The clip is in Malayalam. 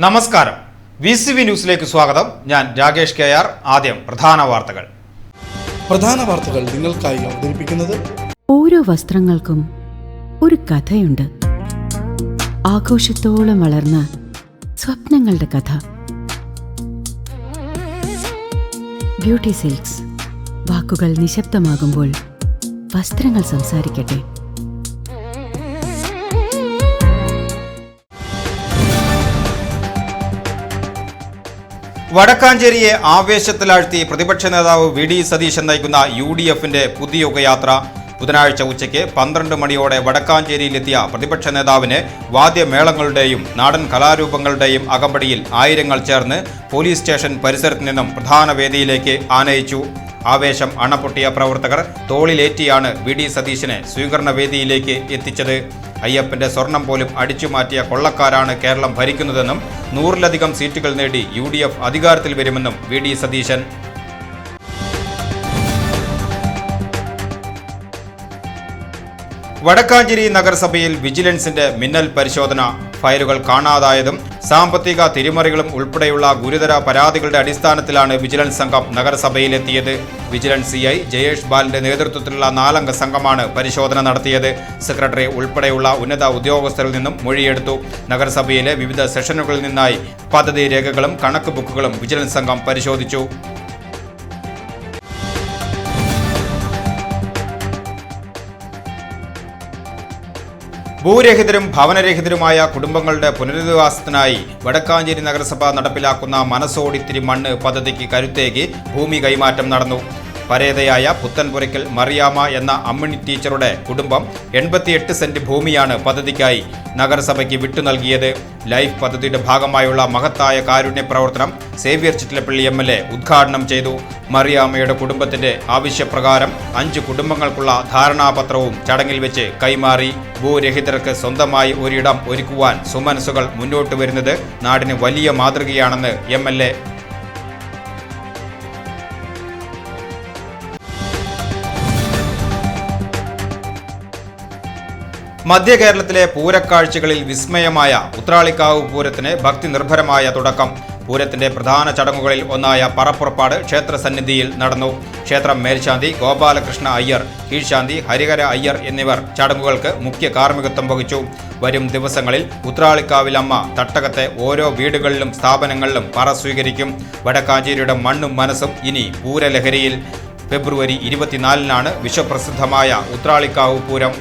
നമസ്കാരം. VCV ന്യൂസിലേക്ക് സ്വാഗതം. ഞാൻ രാകേഷ് KR. ആദ്യം പ്രധാന വാർത്തകൾ നിങ്ങൾക്കായി അവതരിപ്പിക്കുന്നത് ഓരോ വസ്ത്രങ്ങൾക്കും ഒരു കഥയുണ്ട്. ആഘോഷത്തോളം വളർന്ന സ്വപ്നങ്ങളുടെ കഥ. Beauty silks. വാക്കുകൾ നിശബ്ദമാകുമ്പോൾ വസ്ത്രങ്ങൾ സംസാരിക്കട്ടെ. വടക്കാഞ്ചേരിയെ ആവേശത്തിലാഴ്ത്തി പ്രതിപക്ഷ നേതാവ് VD സതീശൻ നയിക്കുന്ന UDFന്റെ പുതിയ യുഗയാത്ര. ബുധനാഴ്ച ഉച്ചയ്ക്ക് 12 മണിയോടെ വടക്കാഞ്ചേരിയിലെത്തിയ പ്രതിപക്ഷ നേതാവിന് വാദ്യമേളങ്ങളുടെയും നാടൻ കലാരൂപങ്ങളുടെയും അകമ്പടിയിൽ ആയിരങ്ങൾ ചേർന്ന് പോലീസ് സ്റ്റേഷൻ പരിസരത്ത് നിന്നും പ്രധാന വേദിയിലേക്ക് ആനയിച്ചു. ആവേശം അണപൊട്ടിയ പ്രവർത്തകർ തോളിലേറ്റിയാണ് VD സതീശനെ സ്വീകരണ വേദിയിലേക്ക് എത്തിച്ചത്. അയ്യപ്പന്റെ സ്വർണം പോലും അടിച്ചുമാറ്റിയ കൊള്ളക്കാരാണ് കേരളം ഭരിക്കുന്നതെന്നും 100-ലധികം സീറ്റുകൾ നേടി UDF അധികാരത്തിൽ വരുമെന്നും VD സതീശൻ. വടക്കാഞ്ചേരി നഗരസഭയിൽ വിജിലൻസിന്റെ മിന്നൽ പരിശോധന. ഫയലുകൾ കാണാതായതും സാമ്പത്തിക തിരിമറികളും ഉൾപ്പെടെയുള്ള ഗുരുതര പരാതികളുടെ അടിസ്ഥാനത്തിലാണ് വിജിലൻസ് സംഘം നഗരസഭയിലെത്തിയത്. വിജിലൻസ് CI ജയേഷ് ബാലിന്റെ നേതൃത്വത്തിലുള്ള 4-അംഗ സംഘമാണ് പരിശോധന നടത്തിയത്. സെക്രട്ടറി ഉൾപ്പെടെയുള്ള ഉന്നത ഉദ്യോഗസ്ഥരിൽ നിന്നും മൊഴിയെടുത്തു. നഗരസഭയിലെ വിവിധ സെഷനുകളിൽ നിന്നായി പദ്ധതി രേഖകളും കണക്ക് ബുക്കുകളും വിജിലൻസ് സംഘം പരിശോധിച്ചു. ഭൂരഹിതരും ഭവനരഹിതരുമായ കുടുംബങ്ങളുടെ പുനരധിവാസത്തിനായി വടക്കാഞ്ചേരി നഗരസഭ നടപ്പിലാക്കുന്ന മനസ്സോടിത്തിരി മണ്ണ് പദ്ധതിക്ക് കരുത്തേകി ഭൂമി കൈമാറ്റം നടന്നു. പരേതയായ പുത്തൻപുരയ്ക്കൽ മറിയാമ്മ എന്ന അമ്മിണി ടീച്ചറുടെ കുടുംബം 88 സെന്റ് ഭൂമിയാണ് പദ്ധതിക്കായി നഗരസഭയ്ക്ക് വിട്ടു നൽകിയത്. ലൈഫ് പദ്ധതിയുടെ ഭാഗമായുള്ള മഹത്തായ കാരുണ്യ പ്രവർത്തനം സേവ്യർ ചിറ്റിലപ്പള്ളി MLA ഉദ്ഘാടനം ചെയ്തു. മറിയാമ്മയുടെ കുടുംബത്തിന്റെ ആവശ്യപ്രകാരം 5 കുടുംബങ്ങൾക്കുള്ള ധാരണാപത്രവും ചടങ്ങിൽ വെച്ച് കൈമാറി. ഭൂരഹിതർക്ക് സ്വന്തമായി ഒരിടം ഒരുക്കുവാൻ സുമനസുകൾ മുന്നോട്ട് വരുന്നത് നാടിന് വലിയ മാതൃകയാണെന്ന് MLA. മധ്യ കേരളത്തിലെ പൂരക്കാഴ്ചകളിൽ വിസ്മയമായ ഉത്രാളിക്കാവ് പൂരത്തിന് ഭക്തി നിർഭരമായ തുടക്കം. പൂരത്തിന്റെ പ്രധാന ചടങ്ങുകളിൽ ഒന്നായ പറപ്പുറപ്പാട് ക്ഷേത്രസന്നിധിയിൽ നടന്നു. ക്ഷേത്രം മേൽശാന്തി ഗോപാലകൃഷ്ണ അയ്യർ, കീഴ്ശാന്തി ഹരിഹര അയ്യർ എന്നിവർ ചടങ്ങുകൾക്ക് മുഖ്യ കാർമ്മികത്വം വഹിച്ചു. വരും ദിവസങ്ങളിൽ ഉത്രാളിക്കാവിലമ്മ തട്ടകത്തെ ഓരോ വീടുകളിലും സ്ഥാപനങ്ങളിലും പറ സ്വീകരിക്കും. വടക്കാഞ്ചേരിയുടെ മണ്ണും മനസ്സും ഇനി പൂരലഹരിയിൽ. ഫെബ്രുവരി 24-നാണ് വിശ്വപ്രസിദ്ധമായ ഉത്രാളിക്കാവ് പൂരം.